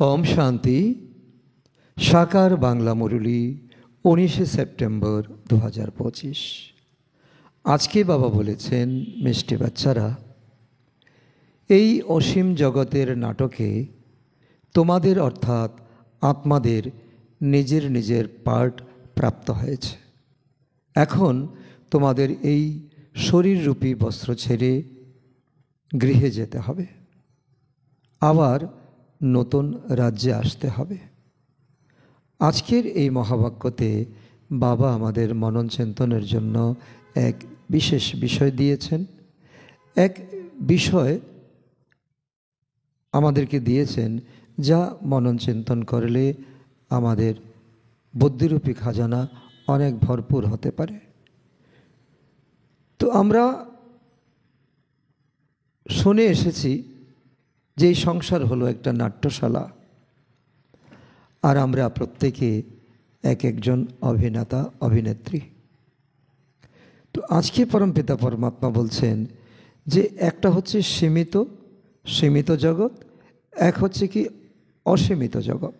ওম শান্তি। সাকার বাংলা মুরলী 19শে সেপ্টেম্বর 2025। আজকে বাবা বলেছেন, মিষ্টি বাচ্চারা, এই অসীম জগতের নাটকে তোমাদের অর্থাৎ আত্মাদের নিজের নিজের পার্ট প্রাপ্ত হয়েছে। এখন তোমাদের এই শরীররূপী বস্ত্র ছেড়ে গৃহে যেতে হবে, আবার নতুন রাজ্যে আসতে হবে। আজকের এই মহাবাক্যতে বাবা আমাদের মনন চিন্তনের জন্য এক বিশেষ বিষয় দিয়েছেন। এক বিষয় আমাদেরকে দিয়েছেন যা মনন চিন্তন করলে আমাদের বুদ্ধিরূপী খাজানা অনেক ভরপুর হতে পারে। তো আমরা শুনে এসেছি যে এই সংসার হলো একটা নাট্যশালা, আর আমরা প্রত্যেকে এক একজন অভিনেতা অভিনেত্রী। তো আজকে পরমপিতা পরমাত্মা বলছেন যে একটা হচ্ছে সীমিত জগৎ, এক হচ্ছে কি অসীমিত জগৎ।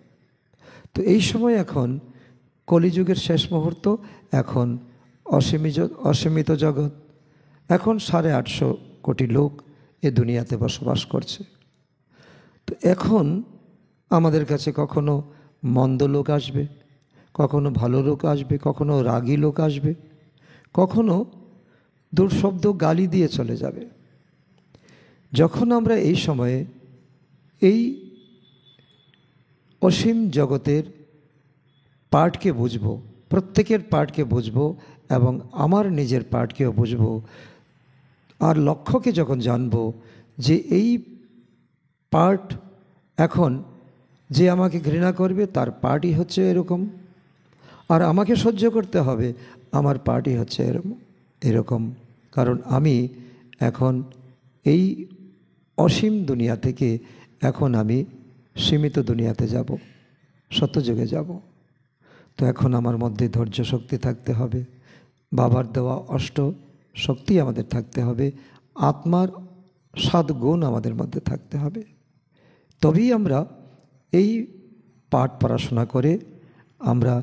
তো এই সময় এখন কলিযুগের শেষ মুহূর্ত, এখন অসীমিত জগৎ। এখন 850 কোটি লোক এ দুনিয়াতে বসবাস করছে। তো এখন আমাদের কাছে কখনো মন্দ লোক আসবে, কখনো ভালো লোক আসবে, কখনো রাগী লোক আসবে, কখনো দুঃশব্দ গালি দিয়ে চলে যাবে। যখন আমরা এই সময়ে এই অসীম জগতের পার্টকে বুঝব, প্রত্যেকের পার্টকে বুঝব এবং আমার নিজের পার্টকেও বুঝব, আর লক্ষ্যকে যখন জানব যে এই পার্ট এখন যে আমাকে ঘৃণা করবে তার পার্টি হচ্ছে এরকম, আর আমাকে সহ্য করতে হবে আমার পার্টি হচ্ছে এরকম। কারণ আমি এখন এই অসীম দুনিয়া থেকে এখন আমি সীমিত দুনিয়াতে যাব, সত্যযুগে যাব। তো এখন আমার মধ্যে ধৈর্য শক্তি থাকতে হবে, বাবার দেওয়া অষ্ট শক্তি আমাদের থাকতে হবে, আত্মার 7 গুণ আমাদের মধ্যে থাকতে হবে। তবেই আমরা এই পাঠ পড়াশোনা করে আমরা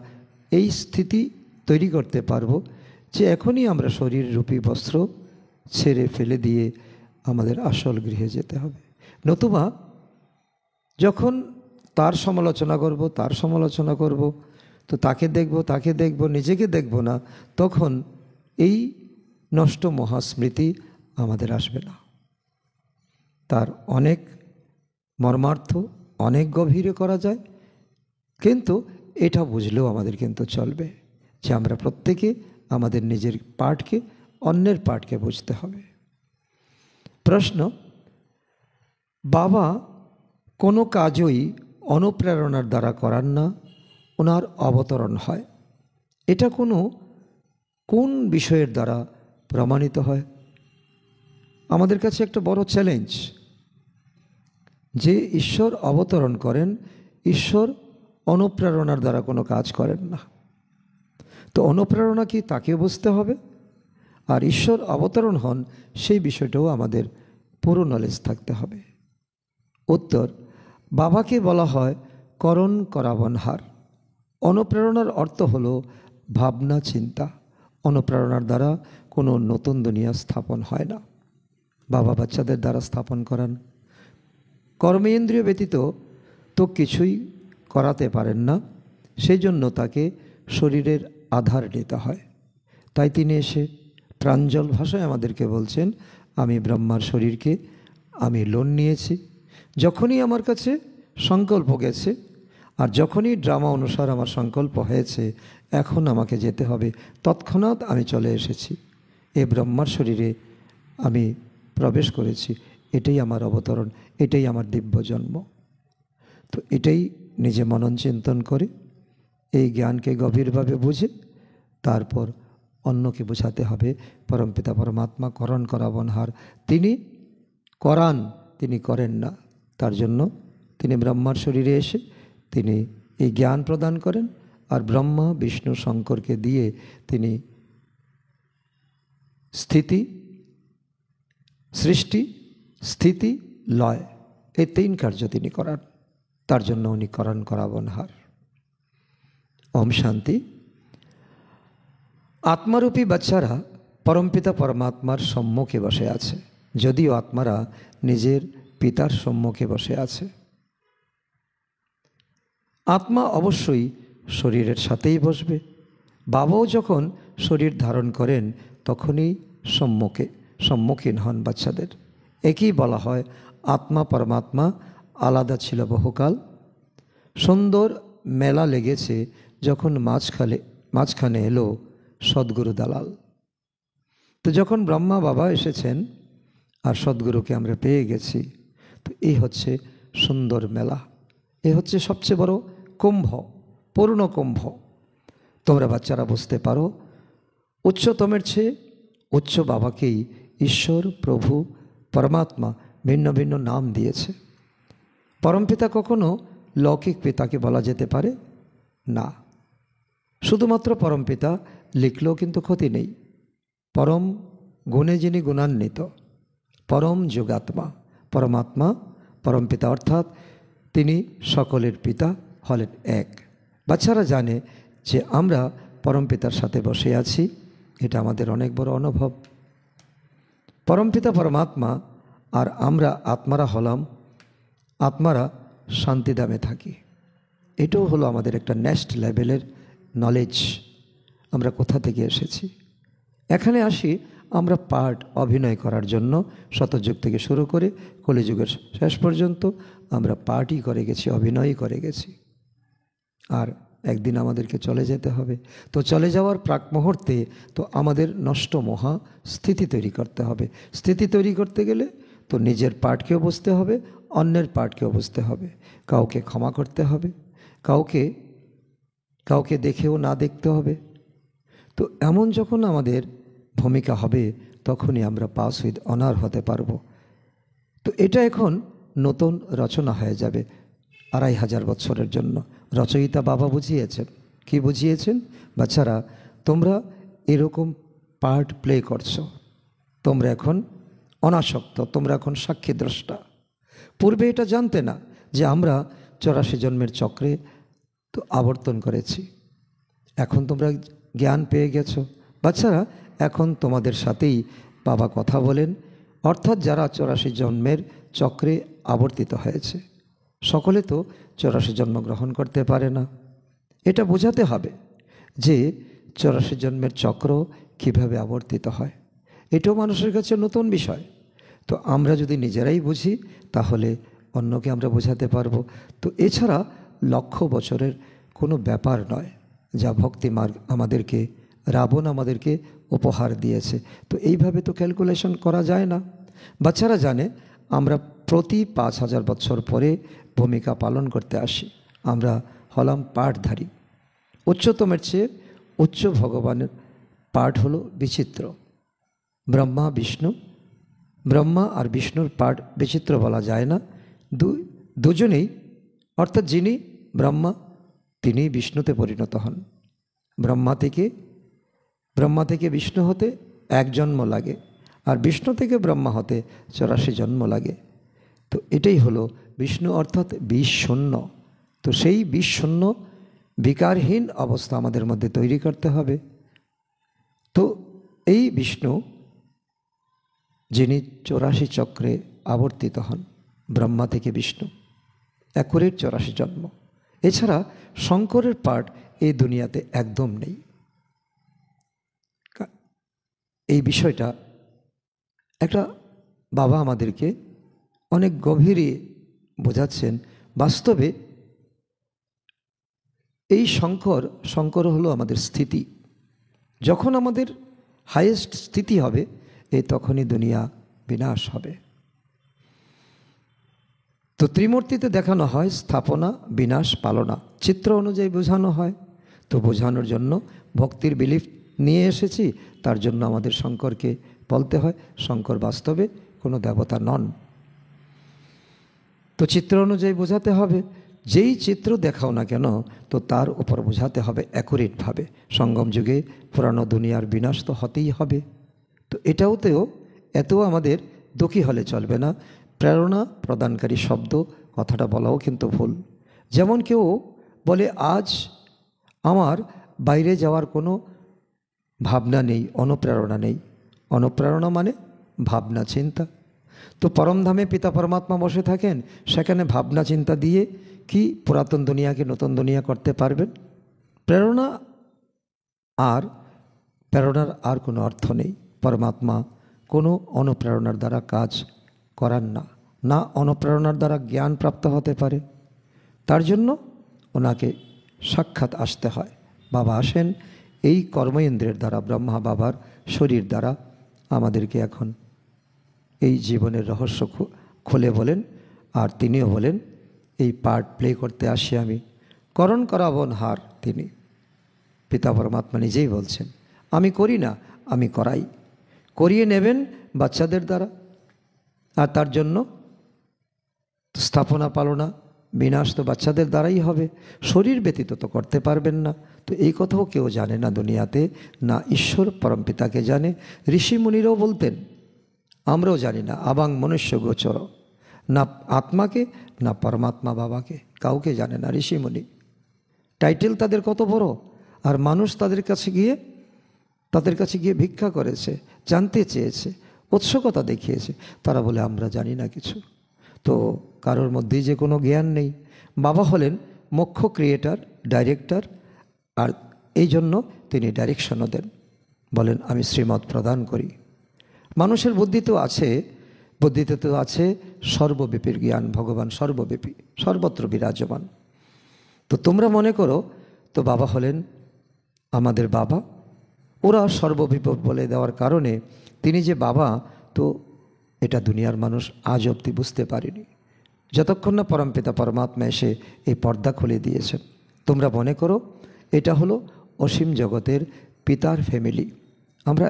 এই স্থিতি তৈরি করতে পারব যে এখনই আমরা শরীররূপী বস্ত্র ছেড়ে ফেলে দিয়ে আমাদের আসল গৃহে যেতে হবে। নতুবা যখন তার সমালোচনা করব তো তাকে দেখব নিজেকে দেখব না, তখন এই নষ্ট মহাস্মৃতি আমাদের আসবে না। তার অনেক মর্মার্থ অনেক গভীরে করা যায়, কিন্তু এটা বুঝলেও আমাদের কিন্তু চলবে যে আমরা প্রত্যেকে আমাদের নিজের পার্টকে অন্যের পার্টকে বুঝতে হবে। প্রশ্ন: বাবা কোনো কাজই অনুপ্রেরণার দ্বারা করান না, ওনার অবতরণ হয়। এটা কোন বিষয়ের দ্বারা প্রমাণিত হয়? আমাদের কাছে একটা বড় চ্যালেঞ্জ যে ঈশ্বর অবতরণ করেন, ঈশ্বর অনুপ্রেরণার দ্বারা কোনো কাজ করেন না। তো অনুপ্রেরণা কি তাকে বুঝতে হবে, আর ঈশ্বর অবতরণ হন সেই বিষয়টাও আমাদের পুরো নলেজ থাকতে হবে। উত্তর: বাবাকে বলা হয় করণ করাবনহার। অনুপ্রেরণার অর্থ হলো ভাবনা চিন্তা। অনুপ্রেরণার দ্বারা কোনো নতুন দুনিয়া স্থাপন হয় না, বাবা বাচ্চাদের দ্বারা স্থাপন করান। কর্মেন্দ্রিয় ব্যতীত তো কিছুই করাতে পারেন না, সেই জন্য তাকে শরীরের আধার নিতে হয়। তাই তিনি এসে প্রাঞ্জল ভাষায় আমাদেরকে বলছেন, আমি ব্রহ্মার শরীরকে আমি লোন নিয়েছি। যখনই আমার কাছে সংকল্প গেছে, আর যখনই ড্রামা অনুসার আমার সংকল্প হয়েছে এখন আমাকে যেতে হবে, তৎক্ষণাৎ আমি চলে এসেছি, এই ব্রহ্মার শরীরে আমি প্রবেশ করেছি। এটাই আমার অবতরণ, এটাই আমার দিব্য জন্ম। তো এটাই নিজে মনন চিন্তন করে এই জ্ঞানকে গভীরভাবে বুঝে তারপর অন্যকে বোঝাতে হবে। পরমপিতা পরমাত্মা করণ করাবনহার, তিনি করান, তিনি করেন না। তার জন্য তিনি ব্রহ্মার শরীরে এসে তিনি এই জ্ঞান প্রদান করেন, আর ব্রহ্মা বিষ্ণু শঙ্করকে দিয়ে তিনি সৃষ্টি স্থিতি লয় এই 3 কার্য তিনি করান। তার জন্য উনি করাবনহার। ওম শান্তি। আত্মারূপী বাচ্চারা পরমপিতা পরমাত্মার সম্মুখে বসে আছে, যদিও আত্মারা নিজের পিতার সম্মুখে বসে আছে। আত্মা অবশ্যই শরীরের সাথেই বসবে। বাবাও যখন শরীর ধারণ করেন তখনই সম্মুখীন হন বাচ্চাদের। একই বলা হয় আত্মা পরমাত্মা আলাদা ছিল বহুকাল। সুন্দর মেলা লেগেছে যখন মাঝখানে এলো সদ্গুরু দালাল। তো যখন ব্রহ্মা বাবা এসেছেন আর সদ্গুরুকে আমরা পেয়ে গেছি, তো এই হচ্ছে সুন্দর মেলা, এ হচ্ছে সবচেয়ে বড় কুম্ভ, পূর্ণ কুম্ভ। তোমরা বাচ্চারা বুঝতে পারো উচ্চতমের চেয়ে উচ্চ বাবাকেই ঈশ্বর, প্রভু, পরমাত্মা ভিন্ন ভিন্ন নাম দিয়েছে। পরমপিতা কখনো লৌকিক পিতাকে বলা যেতে পারে না। শুধুমাত্র পরমপিতা লিখলেও কিন্তু ক্ষতি নেই। পরম গুণে যিনি গুণান্বিত, পরম যোগাত্মা পরমাত্মা পরমপিতা, অর্থাৎ তিনি সকলের পিতা হলেন এক। বাচ্চারা জানে যে আমরা পরমপিতার সাথে বসে আছি, এটা আমাদের অনেক বড় অনুভব। পরমপিতা পরমাত্মা আর আমরা আত্মারা হলাম, আত্মারা শান্তিধামে থাকি। এটাও হলো আমাদের একটা নেক্সট লেভেলের নলেজ। আমরা কোথা থেকে এসেছি। এখানে আসি আমরা পার্ট অভিনয় করার জন্য। শতযুগ থেকে শুরু করে কলিযুগের শেষ পর্যন্ত আমরা পার্টই করে গেছি, অভিনয়ই করে গেছি। আর একদিন আমাদেরকে চলে যেতে হবে। তো চলে যাওয়ার প্রাক মুহূর্তে তো আমাদের নষ্ট মহা স্থিতি তৈরি করতে হবে। স্থিতি তৈরি করতে গেলে তো নিজের পার্টকেও বুঝতে হবে, অন্যের পার্টকেও বুঝতে হবে। কাউকে ক্ষমা করতে হবে, কাউকে দেখেও না দেখতে হবে। তো এমন যখন আমাদের ভূমিকা হবে তখনই আমরা পাস উইথ অনার হতে পারবো। তো এটা এখন নতুন রচনা হয়ে যাবে 2500 বছরের জন্য। রচয়িতা বাবা বুঝিয়েছেন। কি বুঝিয়েছেন? বাচ্চারা, তোমরা এরকম পার্ট প্লে করছো, তোমরা এখন অনাসক্ত, তোমরা এখন সাক্ষী দ্রষ্টা। পূর্বে এটা জানতে না যে আমরা 84 জন্মের চক্রে তো আবর্তন করেছি। এখন তোমরা জ্ঞান পেয়ে গেছো। বাচ্চারা, এখন তোমাদের সাথেই বাবা কথা বলেন, অর্থাৎ যারা 84 জন্মের চক্রে আবর্তিত হয়েছে। সকলে তো 84 জন্ম গ্রহণ করতে পারে না। এটা বোঝাতে হবে যে 84 জন্মের চক্র কিভাবে আবর্তিত হয়। এটাও মানুষের কাছে নতুন বিষয়। তো আমরা যদি নিজেরাই বুঝি তাহলে অন্যকে আমরা বোঝাতে পারবো। তো এছাড়া 1,00,000 বছরের কোনো ব্যাপার নয় যা ভক্তি মার্গ আমাদেরকে, রাবণ আমাদেরকে উপহার দিয়েছে। তো এইভাবে তো ক্যালকুলেশন করা যায় না। বাচ্চারা জানে আমরা প্রতি 5,000 বছর পরে ভূমিকা পালন করতে আসি। আমরা হলাম পাঠধারী। উচ্চতমের চেয়ে উচ্চ ভগবানের পাঠ হলো বিচিত্র। ব্রহ্মা আর বিষ্ণুর পাঠ বিচিত্র বলা যায় না। দুজনেই, অর্থাৎ যিনি ব্রহ্মা তিনি বিষ্ণুতে পরিণত হন। ব্রহ্মা থেকে বিষ্ণু হতে 1 জন্ম লাগে, আর বিষ্ণু থেকে ব্রহ্মা হতে 84 জন্ম লাগে। তো এটাই হলো বিষ্ণু, অর্থাৎ বিষ শূন্য। তো সেই বিষ শূন্য বিকারহীন অবস্থা আমাদের মধ্যে তৈরি করতে হবে। তো এই বিষ্ণু যিনি 84 চক্রে আবর্তিত হন, ব্রহ্মা থেকে বিষ্ণু, অ্যাকুরেট 84 জন্ম। এছাড়া শঙ্করের পাঠ এই দুনিয়াতে একদম নেই। এই বিষয়টা একটা বাবা আমাদেরকে অনেক গভীরে বোঝাচ্ছেন। বাস্তবে এই শঙ্কর হলো আমাদের স্থিতি। যখন আমাদের হাইয়েস্ট স্থিতি হবে তখনই দুনিয়া বিনাশ হবে। তো ত্রিমূর্তিতে দেখানো হয় স্থাপনা, বিনাশ, পালনা, চিত্র অনুযায়ী বোঝানো হয়। তো বোঝানোর জন্য ভক্তির বিলিফ নিয়ে এসেছি, তার জন্য আমাদের শঙ্করকে বলতে হয়। শঙ্কর বাস্তবে কোনো দেবতা নন। তো চিত্র অনুযায়ী বোঝাতে হবে। যেই চিত্র দেখাও না কেন তো তার উপর বোঝাতে হবে অ্যাকুরেটভাবে। সঙ্গম যুগে পুরানো দুনিয়ার বিনাশ তো হতেই হবে। তো এতেও আমাদের দুঃখী হলে চলবে না। প্রেরণা প্রদানকারী শব্দ কথাটা বলাও কিন্তু ভুল। যেমন কেউ বলে আজ আমার বাইরে যাওয়ার কোনো ভাবনা নেই, অনুপ্রেরণা নেই। অনুপ্রেরণা মানে ভাবনা চিন্তা। তো পরমধামে পিতা পরমাত্মা বসে থাকেন, সেখানে ভাবনা চিন্তা দিয়ে কি পুরাতন দুনিয়াকে নতুন দুনিয়া করতে পারবেন? প্রেরণা আর প্রেরণার আর কোনো অর্থ নেই। পরমাত্মা কোনো অনুপ্রেরণার দ্বারা কাজ করান না, না অনুপ্রেরণার দ্বারা জ্ঞান প্রাপ্ত হতে পারে। তার জন্য ওনাকে সাক্ষাৎ আসতে হয়। বাবা আসেন এই কর্মেন্দ্রের দ্বারা, ব্রহ্মা বাবার শরীর দ্বারা আমাদেরকে এখন এই জীবনের রহস্য খুলে বলেন। আর তিনিও বলেন এই পার্ট প্লে করতে আসি আমি, করণ করাবন হার। তিনি পিতা পরমাত্মা নিজেই বলছেন আমি করি না, আমি করাই। করিয়ে নেবেন বাচ্চাদের দ্বারা। আর তার জন্য স্থাপনা পালনা বিনাশ তো বাচ্চাদের দ্বারাই হবে, শরীর ব্যতীত তো করতে পারবেন না। তো এই কথাও কেউ জানে না দুনিয়াতে, না ঈশ্বর পরমপিতাকে জানে। ঋষিমুনিরাও বলতেন আমরাও জানি না, আবাং মনুষ্য গোচর, না আত্মাকে না পরমাত্মা বাবাকে কাউকে জানে না ঋষিমুনি। টাইটেল তাদের কত বড়, আর মানুষ তাদের কাছে গিয়ে ভিক্ষা করেছে, জানতে চেয়েছে, উৎসুকতা দেখিয়েছে। তারা বলে আমরা জানি না কিছু। তো কারোর মধ্যেই যে কোনো জ্ঞান নেই। বাবা হলেন মুখ্য ক্রিয়েটার, ডাইরেক্টর, আর এই জন্য তিনি ডাইরেকশনও দেন। বলেন আমি শ্রীমত প্রদান করি। মানুষের বুদ্ধিতে তো আছে সর্বব্যাপীর জ্ঞান। ভগবান সর্বব্যাপী, সর্বত্র বিরাজমান। তো তোমরা মনে করো তো বাবা হলেন আমাদের বাবা, ওরা সর্বব্যাপী বলে দেওয়ার কারণে তিনি যে বাবা, তো এটা দুনিয়ার মানুষ আজ অবধি বুঝতে পারেনি, যতক্ষণ না পরমপিতা পরমাত্মা এসে এই পর্দা খুলে দিয়েছেন। তোমরা মনে করো এটা হলো অসীম জগতের পিতার ফ্যামিলি। আমরা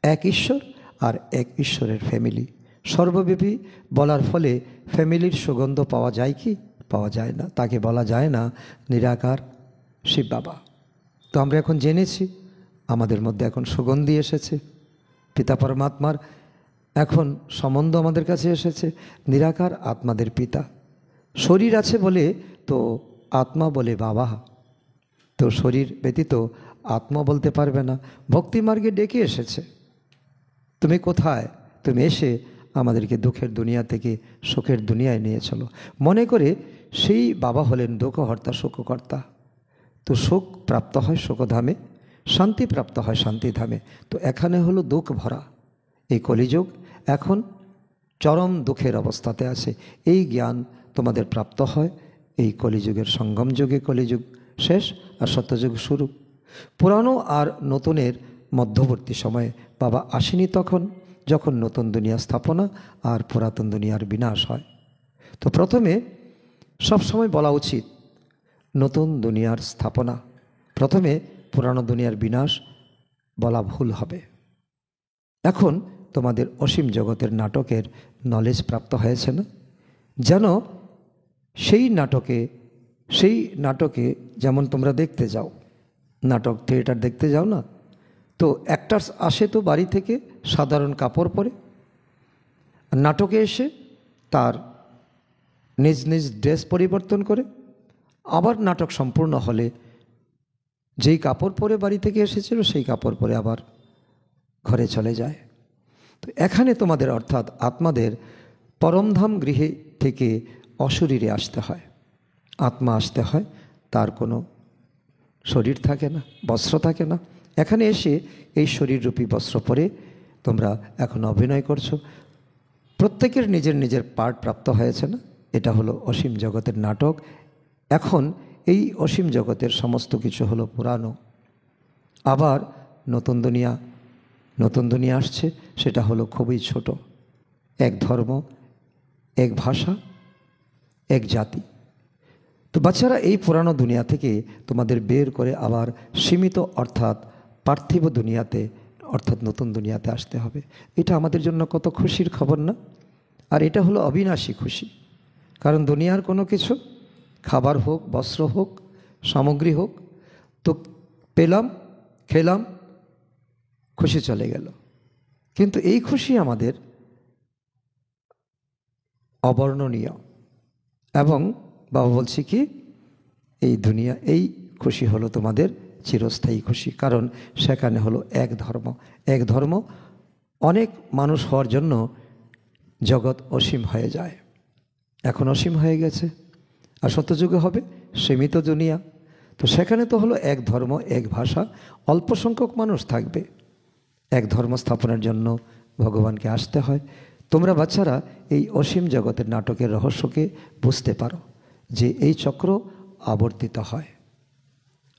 এক ঈশ্বর আর এক ঈশ্বরের ফ্যামিলি। সর্বব্যাপী বলার ফলে ফ্যামিলির সুগন্ধ পাওয়া যায় কি? পাওয়া যায় না। তাকে বলা যায় না নিরাকার শিব বাবা। তো আমরা এখন জেনেছি, আমাদের মধ্যে এখন সুগন্ধি এসেছে, পিতা পরমাত্মার এখন সম্বন্ধ আমাদের কাছে এসেছে। নিরাকার আত্মাদের পিতা। শরীর আছে বলে তো আত্মা বলে বাবা। তো শরীর ব্যতীত আত্মা বলতে পারবে না। ভক্তিমার্গে ডেকে এসেছে, তুমি কোথায়? তুমি এসে আমাদেরকে দুঃখের দুনিয়া থেকে সুখের দুনিয়ায় নিয়ে চলো। মনে করে সেই বাবা হলেন দুঃখহর্তা, সুখকর্তা। তো সুখ প্রাপ্ত হয় সুখধামে, শান্তি প্রাপ্ত হয় শান্তিধামে। তো এখানে হলো দুঃখ ভরা এই কলিযুগ, এখন চরম দুঃখের অবস্থাতে আছে। এই জ্ঞান তোমাদের প্রাপ্ত হয় এই কলিযুগের সঙ্গম যুগে। কলিযুগ শেষ আর সত্যযুগ শুরু। পুরানো আর নতুনের মধ্যবর্তী সময়ে বাবা আসেনি তখন যখন নতুন দুনিয়া স্থাপনা আর পুরাতন দুনিয়ার বিনাশ হয়। তো প্রথমে সবসময় বলা উচিত নতুন দুনিয়ার স্থাপনা, প্রথমে পুরানো দুনিয়ার বিনাশ বলা ভুল হবে। এখন তোমাদের অসীম জগতের নাটকের নলেজ প্রাপ্ত হয়েছে না? যেন সেই নাটকে যেমন তোমরা দেখতে যাও, নাটক থিয়েটার দেখতে যাও না, তো অ্যাক্টার্স আসে তো বাড়ি থেকে সাধারণ কাপড় পরে, নাটকে এসে তার নিজ নিজ ড্রেস পরিবর্তন করে, আবার নাটক সম্পূর্ণ হলে যেই কাপড় পরে বাড়ি থেকে এসেছিল সেই কাপড় পরে আবার ঘরে চলে যায়। তো এখানে তোমাদের অর্থাৎ আত্মাদের পরমধাম গৃহে থেকে অশরীরে আসতে হয়, আত্মা আসতে হয়। তার কোনো শরীর থাকে না, বস্ত্র থাকে না। এখানে এসে এই শরীররূপী বস্ত্র পরে তোমরা এখন অভিনয় করছো। প্রত্যেকের নিজের নিজের পার্ট প্রাপ্ত হয়েছে না? এটা হলো অসীম জগতের নাটক। এখন এই অসীম জগতের সমস্ত কিছু হলো পুরানো, আবার নতুন দুনিয়া আসছে। সেটা হলো খুবই ছোট, এক ধর্ম, এক ভাষা, এক জাতি। তো বাচ্চারা এই পুরানো দুনিয়া থেকে তোমাদের বের করে আবার সীমিত অর্থাৎ পার্থিব দুনিয়াতে অর্থাৎ নতুন দুনিয়াতে আসতে হবে। এটা আমাদের জন্য কত খুশির খবর না? আর এটা হলো অবিনাশী খুশি। কারণ দুনিয়ার কোনো কিছু, খাবার হোক, বস্ত্র হোক, সামগ্রী হোক, তো পেলাম, খেলাম, খুশি চলে গেল। কিন্তু এই খুশি আমাদের অবর্ণনীয় এবং বাবা বলছে কি, এই দুনিয়া, এই খুশি হলো তোমাদের চিরস্থায়ী খুশি, কারণ সেখানে হলো এক ধর্ম। এক ধর্ম অনেক মানুষ হওয়ার জন্য জগৎ অসীম হয়ে যায়, এখন অসীম হয়ে গেছে, আর সত্যযুগে হবে সীমিত দুনিয়া। তো সেখানে তো হলো এক ধর্ম, এক ভাষা, অল্প সংখ্যক মানুষ থাকবে। এক ধর্ম স্থাপনের জন্য ভগবানকে আসতে হয়। তোমরা বাচ্চারা এই অসীম জগতের নাটকের রহস্যকে বুঝতে পারো যে এই চক্র আবর্তিত হয়,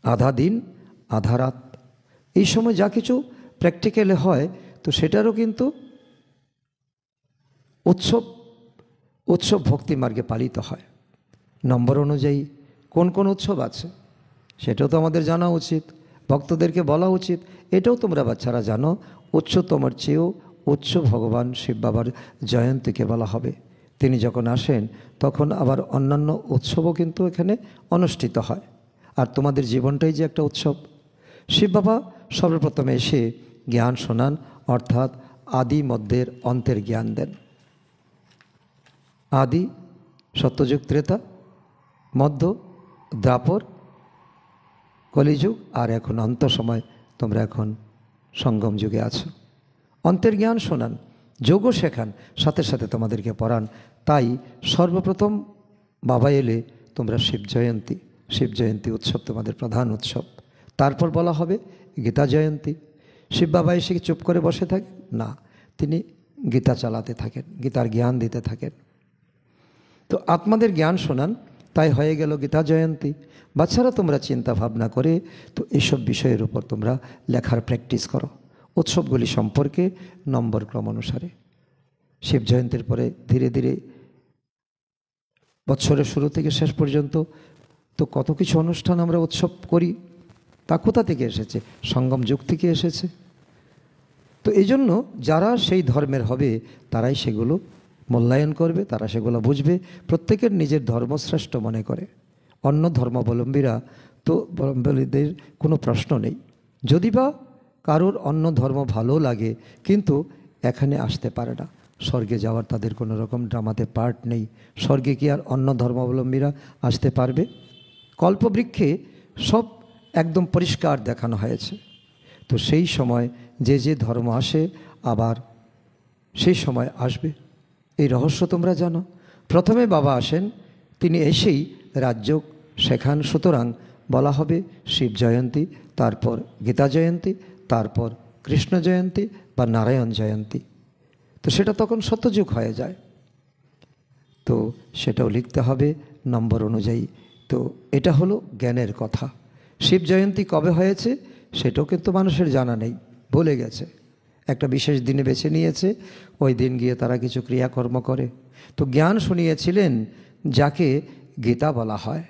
আধা দিন আধা রাত। এই সময় যা কিছু প্র্যাকটিক্যালে হয়, তো সেটারও কিন্তু উৎসব ভক্তি মার্গে পালিত হয়। নম্বর অনুযায়ী কোন কোন উৎসব আছে সেটাও তো আমাদের জানা উচিত, ভক্তদেরকে বলা উচিত। এটাও তোমরা বাচ্চারা জানো, উচ্চতমের চেয়েও উচ্চ ভগবান শিব বাবার জয়ন্তীকে বলা হবে। তিনি যখন আসেন তখন আবার অন্যান্য উৎসবও কিন্তু এখানে অনুষ্ঠিত হয়। আর তোমাদের জীবনটাই যে একটা উৎসব। শিব বাবা সর্বপ্রথমে এসে জ্ঞান শোনান, অর্থাৎ আদি মধ্যের অন্তের জ্ঞান দেন। আদি সত্যযুগ, ত্রেতা, মধ্য দ্বাপর, কলিযুগ, আর এখন অন্ত সময়, তোমরা এখন সঙ্গম যুগে আছো। অন্তের জ্ঞান শোনান, যোগও শেখান, সাথে সাথে তোমাদেরকে পড়ান। তাই সর্বপ্রথম বাবা এলে তোমরা শিব জয়ন্তী উৎসব তোমাদের প্রধান উৎসব। তারপর বলা হবে গীতা জয়ন্তী। শিব বাবা এসে চুপ করে বসে থাকেন না, তিনি গীতা চালাতে থাকেন, গীতার জ্ঞান দিতে থাকেন। তো আত্মাদের জ্ঞান শোনান, তাই হয়ে গেল গীতা জয়ন্তী। বাচ্চারা তোমরা চিন্তা ভাবনা করে তো এইসব বিষয়ের উপর তোমরা লেখার প্র্যাকটিস করো, উৎসবগুলি সম্পর্কে নম্বর ক্রম অনুসারে। শিব জয়ন্তীর পরে ধীরে ধীরে বৎসরের শুরু থেকে শেষ পর্যন্ত তো কত কিছু অনুষ্ঠান আমরা উৎসব করি, তা কোথা থেকে এসেছে? সঙ্গম যুগ থেকে এসেছে। তো এই জন্য যারা সেই ধর্মের হবে তারাই সেগুলো মূল্যায়ন করবে, তারা সেগুলো বুঝবে, প্রত্যেকের নিজের ধর্ম শ্রেষ্ঠ মনে করে। অন্য ধর্মাবলম্বীরা তো বলম্বীদের কোনো প্রশ্ন নেই, যদি বা কারোর অন্য ধর্ম ভালো লাগে কিন্তু এখানে আসতে পারে না, স্বর্গে যাওয়ার তাদের কোনো রকম ড্রামাতে পার্ট নেই। স্বর্গে কি আর অন্য ধর্মাবলম্বীরা আসতে পারবে? কল্পবৃক্ষে সব একদম পরিষ্কার দেখানো হয়েছে। তো সেই সময় যে যে ধর্ম আসে আবার সেই সময় আসবে, এই রহস্য তোমরা জানো। প্রথমে বাবা আসেন, তিনি এসেই রাজ্য শেখান, সুতরাং বলা হবে শিব জয়ন্তী, তারপর গীতা জয়ন্তী, তারপর কৃষ্ণ জয়ন্তী বা নারায়ণ জয়ন্তী। তো সেটা তখন সত্যযুগ হয়ে যায়, তো সেটাও লিখতে হবে নম্বর অনুযায়ী। তো এটা হলো জ্ঞানের কথা। শিব জয়ন্তী কবে হয়েছে সেটাও কিন্তু মানুষের জানা নেই, বলে গেছে। একটা বিশেষ দিনে বেছে নিয়েছে, ওই দিন গিয়ে তারা কিছু ক্রিয়াকর্ম করে। তো জ্ঞান শুনিয়েছিলেন যাকে গীতা বলা হয়।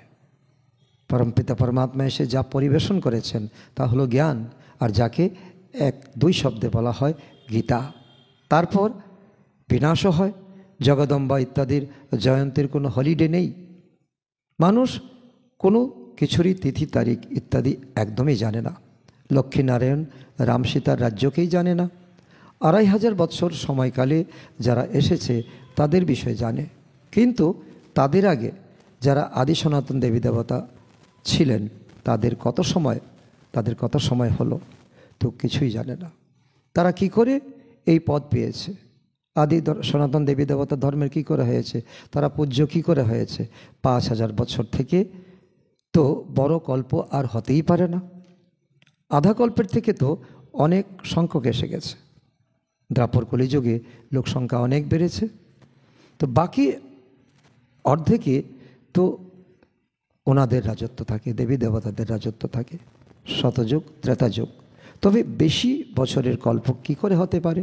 পরমপিতা পরমাত্মা এসে যা পরিবেশন করেছেন তা হলো জ্ঞান, আর যাকে দুই শব্দে বলা হয় গীতা। তারপর বিনাশও হয়। জগদম্বা ইত্যাদির জয়ন্তীর কোনো হলিডে নেই। মানুষ কোনো কিছুরই তিথি তারিখ ইত্যাদি একদমই জানে না। লক্ষ্মীনারায়ণ রাম সীতার রাজ্যকেই জানে না। 2500 বৎসর সময়কালে যারা এসেছে তাদের বিষয়ে জানে, কিন্তু তাদের আগে যারা আদি সনাতন দেবী দেবতা ছিলেন তাদের কত সময় হলো, তো কিছুই জানে না। তারা কি করে এই পদ পেয়েছে? আদি সনাতন দেবী দেবতা ধর্মের কি করে হয়েছে? তারা পূজ্য কি করে হয়েছে? 5000 বছর থেকে তো বড় কল্প আর হতেই পারে না। আধা কল্পের থেকে তো অনেক সংখ্যক এসে গেছে। দ্বাপর কলিযুগে লোক সংখ্যা অনেক বেড়েছে, তো বাকি অর্ধেকে তো ওনাদের রাজত্ব থাকে, দেবী দেবতাদের রাজত্ব থাকে, শতযুগ ত্রেতা যুগ। তবে বেশি বছরের কল্প কি করে হতে পারে?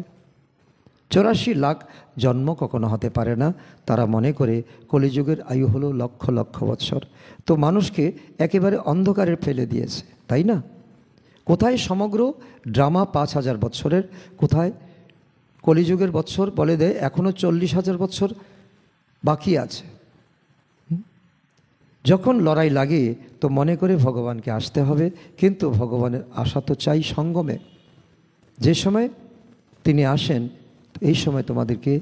84 লাখ জন্ম কখনো হতে পারে না। তারা মনে করে কলিযুগের আয়ু হলো লক্ষ লক্ষ বৎসর। তো মানুষকে একেবারে অন্ধকারে ফেলে দিয়েছে, তাই না? কোথায় সমগ্র ড্রামা 5000 বৎসরের, কোথায় কলিযুগের বৎসর বলে দেয় এখনও 40,000 বৎসর বাকি আছে। যখন লড়াই লাগে তো মনে করে ভগবানকে আসতে হবে, কিন্তু ভগবানের আশা তো চাই সঙ্গমে। যে সময় তিনি আসেন এই সময় তোমাদেরকে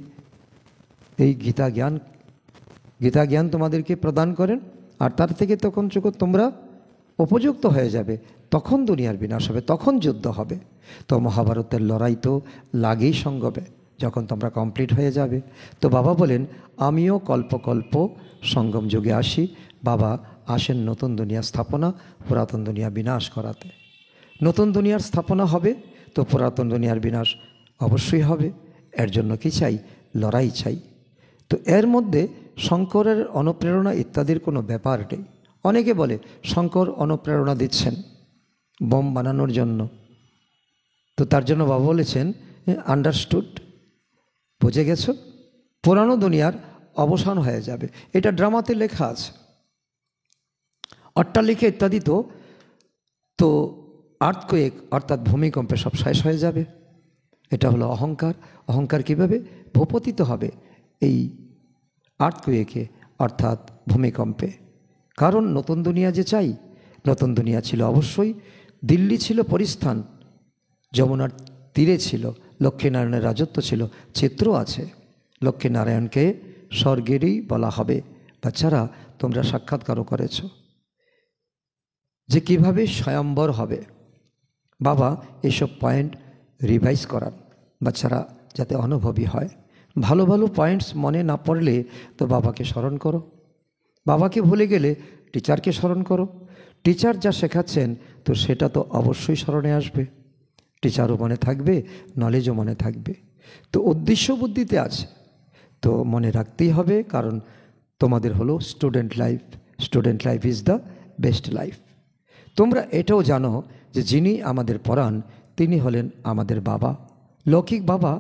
এই গীতা জ্ঞান তোমাদেরকে প্রদান করেন। আর তার থেকে তখন যখন তোমরা উপযুক্ত হয়ে যাবে তখন দুনিয়ার বিনাশ হবে, তখন যুদ্ধ হবে। তো মহাভারতের লড়াই তো লাগেই সঙ্গমে, যখন তোমরা কমপ্লিট হয়ে যাবে। তো বাবা বলেন আমিও কল্প সঙ্গম যুগে আসি। বাবা আসেন নতুন দুনিয়া স্থাপনা, পুরাতন দুনিয়া বিনাশ করাতে। নতুন দুনিয়ার স্থাপনা হবে তো পুরাতন দুনিয়ার বিনাশ অবশ্যই হবে। এর জন্য কি চাই? লড়াই চাই। তো এর মধ্যে শঙ্করের অনুপ্রেরণা ইত্যাদির কোনো ব্যাপার নেই। অনেকে বলে শঙ্কর অনুপ্রেরণা দিচ্ছেন বোম বানানোর জন্য। তো তার জন্য বাবা বলেছেন আন্ডারস্টুড, বুঝে গেছো, পুরানো দুনিয়ার অবসান হয়ে যাবে। এটা ড্রামাতে লেখা আছে। অট্টালিকা ইত্যাদি তো আর্থকোয়েক অর্থাৎ ভূমিকম্পে সব শেষ হয়ে যাবে। এটা হলো অহংকার। অহংকার কীভাবে? ভূপতিত হবে এই আর্থকোয়েকে অর্থাৎ ভূমিকম্পে। কারণ নতুন দুনিয়া যে চাই, নতুন দুনিয়া ছিল অবশ্যই। দিল্লি ছিল পরিস্থান, যমুনার তীরে ছিল, লক্ষ্মীনারায়ণের রাজত্ব ছিল। চিত্র আছে, লক্ষ্মীনারায়ণকে স্বর্গেরই বলা হবে। বাচ্চারা তোমরা সাক্ষাৎকারও করেছ যে কিভাবে স্বয়ম্বর হবে। বাবা এসব পয়েন্ট রিভাইজ করান বাচ্চারা যাতে অনুভবী হয়। ভালো ভালো পয়েন্টস মনে না পড়লে তো বাবাকে স্মরণ করো। বাবাকে ভুলে গেলে টিচারকে স্মরণ করো। টিচার যা শেখাচ্ছেন তো সেটা তো অবশ্যই স্মরণে আসবে। টিচারও মনে থাকবে, নলেজও মনে থাকবে। তো উদ্দেশ্য বুদ্ধিতে আছে, তো মনে রাখতেই হবে। কারণ তোমাদের হলো student life. Student life is the best life. তোমরা এটাও জানো যে যিনি আমাদের পড়ান তিনি হলেন আমাদের বাবা। লৌকিক বাবা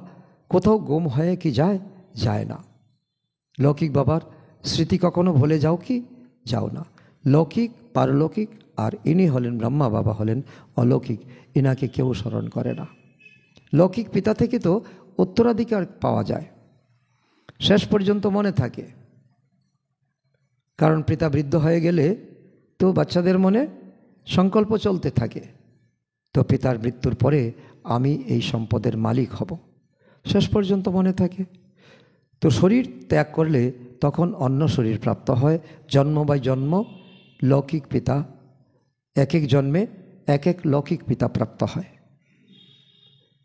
কোথাও গুম হয়ে কি যায় না। লৌকিক বাবার স্মৃতি কখনো ভুলে যাও কি? যাও না। লৌকিক পারলৌকিক, আর ইনি হলেন ব্রহ্মা বাবা, হলেন অলৌকিক। ইনাকে কেউ স্মরণ করে না। লৌকিক পিতা থেকে তো উত্তরাধিকার পাওয়া যায়, শেষ পর্যন্ত মনে থাকে। কারণ পিতা বৃদ্ধ হয়ে গেলে তো বাচ্চাদের মনে সংকল্প চলতে থাকে, তো পিতার মৃত্যুর পরে আমি এই সম্পদের মালিক হব, শেষ পর্যন্ত মনে থাকে। তো শরীর ত্যাগ করলে তখন অন্য শরীর প্রাপ্ত হয়। জন্ম বাই জন্ম লৌকিক পিতা, এক এক জন্মে এক এক লৌকিক পিতা প্রাপ্ত হয়।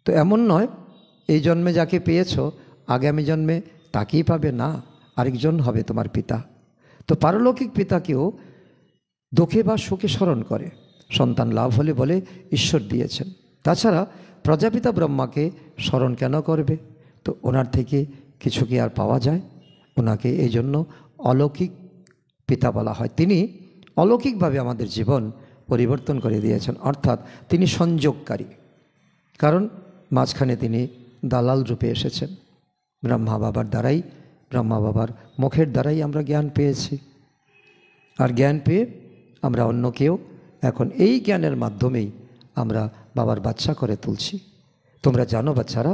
তো এমন নয় এই জন্মে যাকে পেয়েছ আগামী জন্মে তাকেই পাবে, না, আরেকজন হবে তোমার পিতা। তো পারলৌকিক পিতাকেও দুঃখে বা সুখে স্মরণ করে। সন্তান লাভ হলে বলে ঈশ্বর দিয়েছেন। তাছাড়া প্রজাপিতা ব্রহ্মাকে স্মরণ কেন করবে? তো ওনার থেকে কিছু কি আর পাওয়া যায়? ওনাকে এই জন্য অলৌকিক পিতা বলা হয়। তিনি অলৌকিকভাবে আমাদের জীবন পরিবর্তন করে দিয়েছেন, অর্থাৎ তিনি সংযোগকারী। কারণ মাঝখানে তিনি দালাল রূপে এসেছেন। ব্রহ্মা বাবার দ্বারাই, ব্রহ্মা বাবার মুখের দ্বারাই আমরা জ্ঞান পেয়েছি। আর জ্ঞান পেয়ে আমরা অন্যকেও এখন এই জ্ঞানের মাধ্যমেই আমরা বাবার বাচ্চা করে তুলছি। তোমরা জানো বাচ্চারা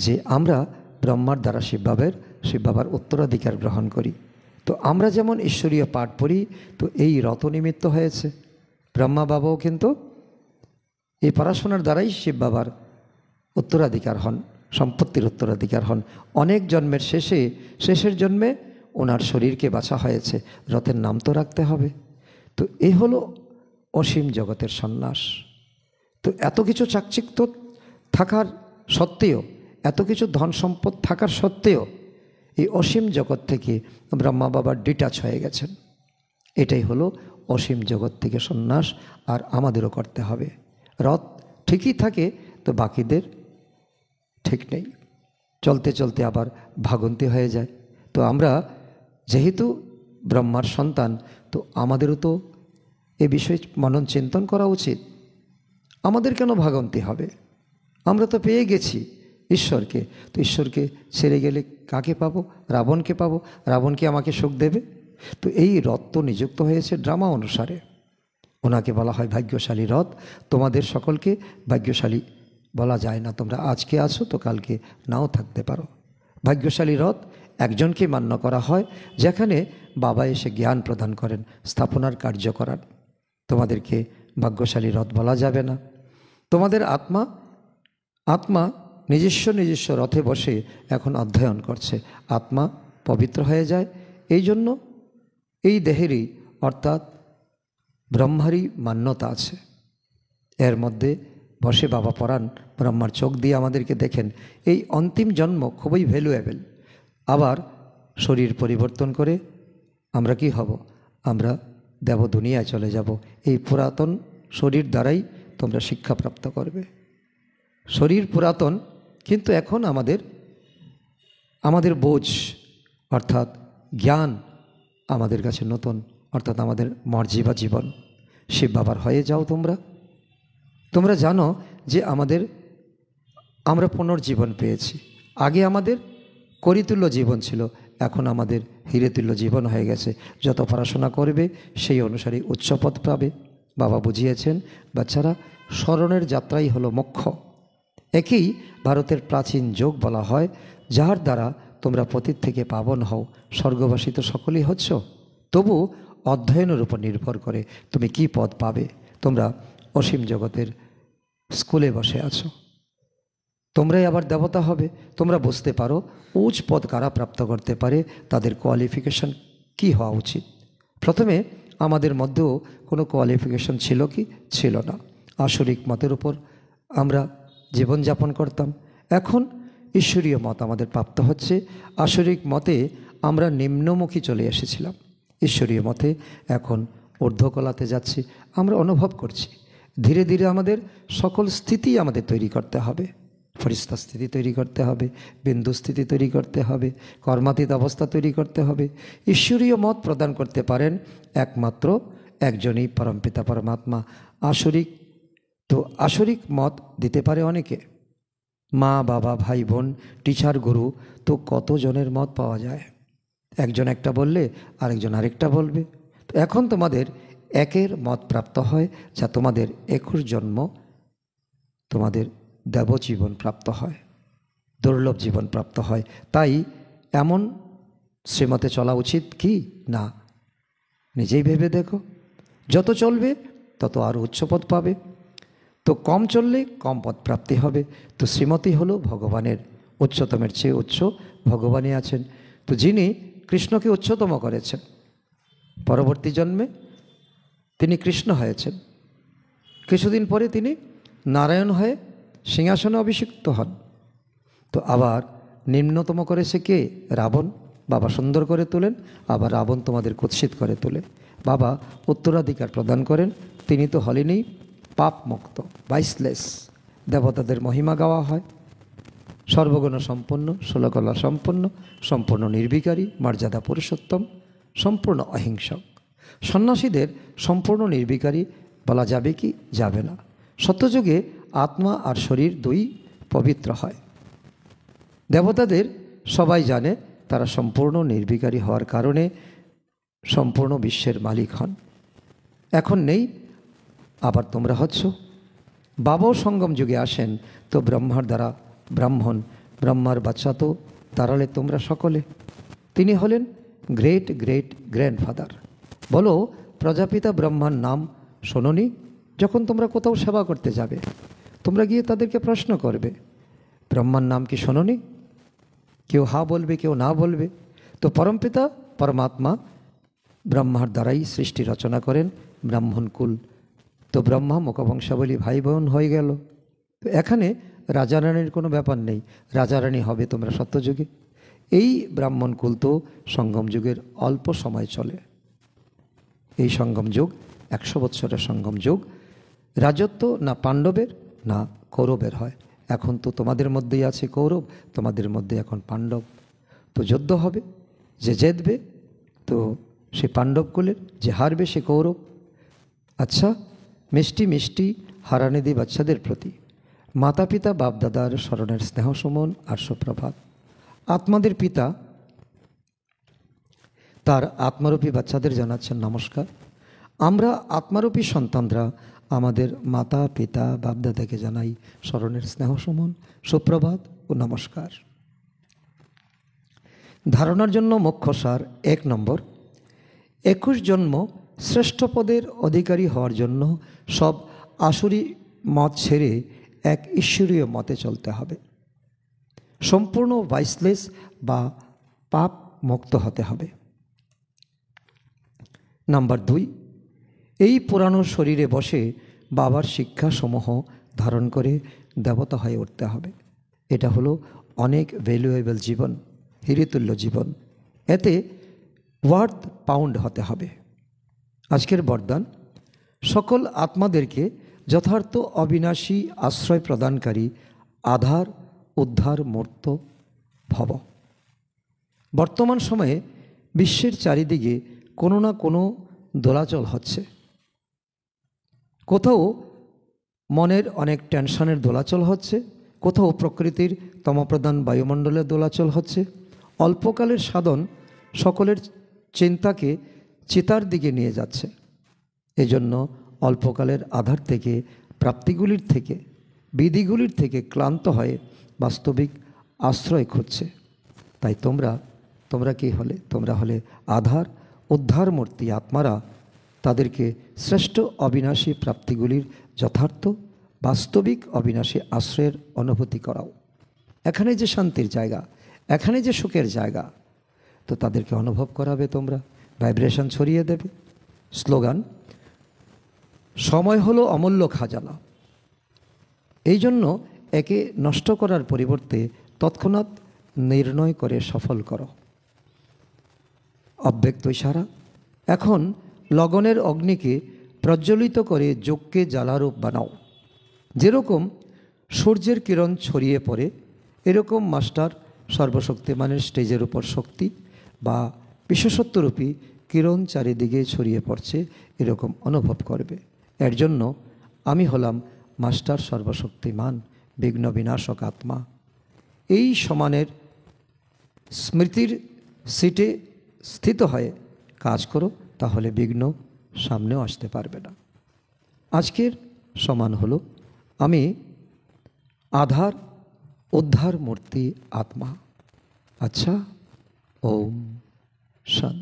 যে আমরা ব্রহ্মার দ্বারা শিব বাবার উত্তরাধিকার গ্রহণ করি। তো আমরা যেমন ঈশ্বরীয় পাঠ পড়ি, তো এই রত নিমিত্ত হয়েছে। ব্রহ্মা বাবাও কিন্তু এই পড়াশোনার দ্বারাই শিব বাবার উত্তরাধিকার হন, সম্পত্তির উত্তরাধিকার হন। অনেক জন্মের শেষের জন্মে ওনার শরীরকে বাছা হয়েছে, রথের নাম তো রাখতে হবে। তো এই হলো অসীম জগতের সন্ন্যাস। তো এত কিছু চাকচিক্য থাকার সত্ত্বেও, এত কিছু ধন সম্পদ থাকার সত্ত্বেও এই অসীম জগৎ থেকে ব্রহ্মা বাবা ডিটাচ হয়ে গেছেন। এটাই হলো অসীম জগৎ থেকে সন্ন্যাস। আর আমাদেরও করতে হবে। রথ ঠিকই থাকে তো বাকিদের ঠিক নেই, চলতে চলতে আবার ভাগন্তি হয়ে যায়। তো আমরা যেহেতু ব্রহ্মার সন্তান, তো আমাদেরও তো এ বিষয়ে মনন চিন্তন করা উচিত। আমাদের কেন ভাগন্তি হবে? আমরা তো পেয়ে গেছি ঈশ্বরকে। তো ঈশ্বরকে ছেড়ে গেলে কাকে পাবো? রাবণকে পাবো। রাবণ কি আমাকে সুখ দেবে? তো এই রথ তো নিযুক্ত হয়েছে ড্রামা অনুসারে। ওনাকে বলা হয় ভাগ্যশালী রথ। তোমাদের সকলকে ভাগ্যশালী বলা যায় না। তোমরা আজকে আছো তো কালকে নাও থাকতে পারো। ভাগ্যশালী রথ একজনকে মান্য করা হয়, যেখানে বাবা এসে জ্ঞান প্রদান করেন, স্থাপনার কার্য করান। তোমাদেরকে ভাগ্যশালী রথ বলা যাবে না। তোমাদের আত্মা নিজস্ব রথে বসে এখন অধ্যয়ন করছে। আত্মা পবিত্র হয়ে যায়। এই জন্য এই দেহেরই অর্থাৎ ব্রহ্মারই মান্যতা আছে। এর মধ্যে বসে বাবা পড়ান, ব্রহ্মার চোখ দিয়ে আমাদেরকে দেখেন। এই অন্তিম জন্ম খুবই ভ্যালুয়েবল। আবার শরীর পরিবর্তন করে আমরা কি হব? আমরা দেব দুনিয়ায় চলে যাব। এই পুরাতন শরীর দ্বারাই তোমরা শিক্ষাপ্রাপ্ত করবে। শরীর পুরাতন, কিন্তু এখন আমাদের বোঝ অর্থাৎ জ্ঞান আমাদের কাছে নতুন, অর্থাৎ আমাদের মর্জি বা জীবন। শিব বাবার হয়ে যাও তোমরা জানো যে আমরা পুনর্জীবন পেয়েছি। আগে আমাদের করিতুল্য জীবন ছিল, এখন আমাদের হিরেতুল্য জীবন হয়ে গেছে। যত পড়াশোনা করবে সেই অনুসারে উচ্চপদ পাবে। বাবা বুঝিয়েছেন, বাচ্চারা স্মরণের যাত্রাই হলো মোক্ষ। একেই ভারতের প্রাচীন যোগ বলা হয়, যার দ্বারা তোমরা পতিত থেকে পাবন হও। স্বর্গবাসী তো সকলেই হচ্ছ, তবু অধ্যয়নের উপর নির্ভর করে তুমি কি পদ পাবে। তোমরা অসীম জগতের স্কুলে বসে আছো, তোমরাই আবার দেবতা হবে। তোমরা বুঝতে পারো উচ্চ পদ কারা প্রাপ্ত করতে পারে, তাদের কোয়ালিফিকেশন কি হওয়া উচিত। প্রথমে আমাদের মধ্যেও কোনো কোয়ালিফিকেশন ছিল কি? ছিল না। আসরিক মতের উপর আমরা জীবনযাপন করতাম। এখন ঈশ্বরীয় মত আমাদের প্রাপ্ত হচ্ছে। আসরিক মতে আমরা নিম্নমুখী চলে এসেছিলাম, ঈশ্বরীয় মতে এখন ঊর্ধ্বকলাতে যাচ্ছি। আমরা অনুভব করছি ধীরে ধীরে আমাদের সকল স্থিতি আমাদের তৈরি করতে হবে। ফরিস্তা স্থিতি তৈরি করতে হবে, বিন্দু স্থিতি তৈরি করতে হবে, কর্মাতীত অবস্থা তৈরি করতে হবে। ঈশ্বরীয় মত প্রদান করতে পারেন একমাত্র একজনই, পরমপিতা পরমাত্মা। আসরিক মত দিতে পারে অনেকে, মা বাবা ভাই বোন টিচার গুরু, তো কতজনের মত পাওয়া যায়। একজন একটা বললে আরেকজন আরেকটা বলবে। তো এখন তোমাদের একের মত প্রাপ্ত হয়, যা তোমাদের 21 জন্ম তোমাদের দেবজীবন প্রাপ্ত হয়, দুর্লভ জীবন প্রাপ্ত হয়। তাই এমন শ্রীমতে চলা উচিত কি না? নিজেই ভেবে দেখো। যত চলবে তত আরও উচ্চপদ পাবে, তো কম চললে কম পদ প্রাপ্তি হবে। তো শ্রীমতী হলো ভগবানের, উচ্চতমের চেয়ে উচ্চ ভগবানই আছেন। তো যিনি কৃষ্ণকে উচ্চতম করেছেন, পরবর্তী জন্মে তিনি কৃষ্ণ হয়েছেন। কিছুদিন পরে তিনি নারায়ণ হয়ে সিংহাসনে অভিষিক্ত হন। তো আবার নিম্নতম করেছে কে? রাবণ। বাবা সুন্দর করে তোলেন, আবার রাবণ তোমাদের কুৎসিত করে তোলে। বাবা উত্তরাধিকার প্রদান করেন, তিনি তো হলেনই পাপ মুক্ত, ভাইসলেস। দেবতাদের মহিমা গাওয়া হয়, সর্বগুণ সম্পন্ন, ষোলকলা সম্পন্ন, সম্পূর্ণ নির্বিকারী, মর্যাদা পুরুষোত্তম, সম্পূর্ণ অহিংসক। সন্ন্যাসীদের সম্পূর্ণ নির্বিকারী বলা যাবে কি? যাবে না। সত্যযুগে আত্মা আর শরীর দুই পবিত্র হয়। দেবতাদের সবাই জানে তারা সম্পূর্ণ নির্বিকারী হওয়ার কারণে সম্পূর্ণ বিশ্বের মালিক হন। এখন নেই, আবার তোমরা হচ্ছ। বাবাও সঙ্গম যুগে আসেন, তো ব্রহ্মার দ্বারা ব্রাহ্মণ, ব্রহ্মার বাচ্চা তো দাঁড়ালে তোমরা সকলে। তিনি হলেন গ্রেট গ্রেট গ্র্যান্ডফাদার। বলো, প্রজাপিতা ব্রহ্মার নাম শোনোনি? যখন তোমরা কোথাও সেবা করতে যাবে, তোমরা গিয়ে তাদেরকে প্রশ্ন করবে, ব্রহ্মার নাম কি শোনোনি? কেউ হা বলবে, কেউ না বলবে। তো পরমপিতা পরমাত্মা ব্রহ্মার দ্বারাই সৃষ্টি রচনা করেন ব্রাহ্মণ কুল। তো ব্রহ্মা মুখবংশাবলী ভাই বোন হয়ে গেল। তো এখানে রাজারানীর কোনো ব্যাপার নেই, রাজারানী হবে তোমরা সত্যযুগে। এই ব্রাহ্মণ কুল তো সঙ্গম যুগের অল্প সময় চলে। এই সঙ্গম যুগ 100 বৎসরের সঙ্গম যুগ। রাজত্ব না পাণ্ডবের না কৌরবের হয়। এখন তো তোমাদের মধ্যেই আছে কৌরব, তোমাদের মধ্যে এখন পাণ্ডব। তো যুদ্ধ হবে, যে জিতবে তো সে পাণ্ডব কুলের, যে হারবে সে কৌরব। আচ্ছা, মিষ্টি মিষ্টি হারানিধি বাচ্চাদের প্রতি মাতা পিতা বাপদাদার স্মরণের স্নেহ সুমন আর সুপ্রভাত। আত্মাদের পিতা তার আত্মারূপী বাচ্চাদের জানাচ্ছেন নমস্কার। আমরা আত্মারূপী সন্তানরা আমাদের মাতা পিতা বাপদাদাকে জানাই স্মরণের স্নেহ সুমন, সুপ্রভাত ও নমস্কার। ধারণার জন্য মুখ্য সার 1 নম্বর, 21 জন্ম শ্রেষ্ঠ পদের অধিকারী হওয়ার জন্য সব আসুরি মত ছেড়ে এক ঈশ্বরীয় মতে চলতে হবে। সম্পূর্ণ ভাইসলেস বা পাপ মুক্ত হতে হবে। নাম্বার 2, এই পুরানো শরীরে বসে বাবার শিক্ষাসমূহ ধারণ করে দেবতা হয়ে উঠতে হবে। এটা হলো অনেক ভ্যালুয়েবল জীবন, হিরিতুল্য জীবন। এতে ওয়ার্থ পাউন্ড হতে হবে। আজকের বরদান, সকল আত্মাদেরকে যথার্থ অবিনাশী আশ্রয় প্রদানকারী আধার উদ্ধার মূর্ত ভব। বর্তমান সময়ে বিশ্বের চারিদিকে কোনো না কোনো দোলাচল হচ্ছে। কোথাও মনের অনেক টেনশনের দোলাচল হচ্ছে, কোথাও প্রকৃতির তমপ্রধান বায়ুমণ্ডলের দোলাচল হচ্ছে। অল্পকালের সাধন সকলের চিন্তাকে চিতার দিকে নিয়ে যাচ্ছে। এজন্য অল্পকালের আধার থেকে, প্রাপ্তিগুলির থেকে, বিধিগুলির থেকে ক্লান্ত হয়ে বাস্তবিক আশ্রয় খুঁজছে। তাই তোমরা কি হলে? তোমরা হলে আধার উদ্ধার মূর্তি আত্মারা। তাদেরকে শ্রেষ্ঠ অবিনাশী প্রাপ্তিগুলির যথার্থ বাস্তবিক অবিনাশী আশ্রয়ের অনুভূতি করাও। এখানে যে শান্তির জায়গা, এখানে যে সুখের জায়গা, তো তাদেরকে অনুভব করাবে তোমরা, ভাইব্রেশন ছড়িয়ে দেবে। স্লোগান, সময় হলো অমূল্য খাজানা। এই জন্য একে নষ্ট করার পরিবর্তে তৎক্ষণাৎ নির্ণয় করে সফল করো। অব্যক্ত ইশারা, এখন লগনের অগ্নিকে প্রজ্বলিত করে যোগকে জ্বালারূপ বানাও। যেরকম সূর্যের কিরণ ছড়িয়ে পড়ে, এরকম মাস্টার সর্বশক্তিমানের স্টেজের উপর শক্তি বা বিশেষত্বরূপী কিরণ চারিদিকে ছড়িয়ে পড়ছে, এরকম অনুভব করবে। এর জন্য আমি হলাম মাস্টার সর্বশক্তিমান বিঘ্ন বিনাশক আত্মা। এই সমানের স্মৃতির সিটে স্থিত হয়ে কাজ করো, তাহলে বিঘ্ন সামনেও আসতে পারবে না। আজকের সমান হলো আমি আধার উদ্ধার মূর্তি আত্মা। আচ্ছা, ওম শান্তি।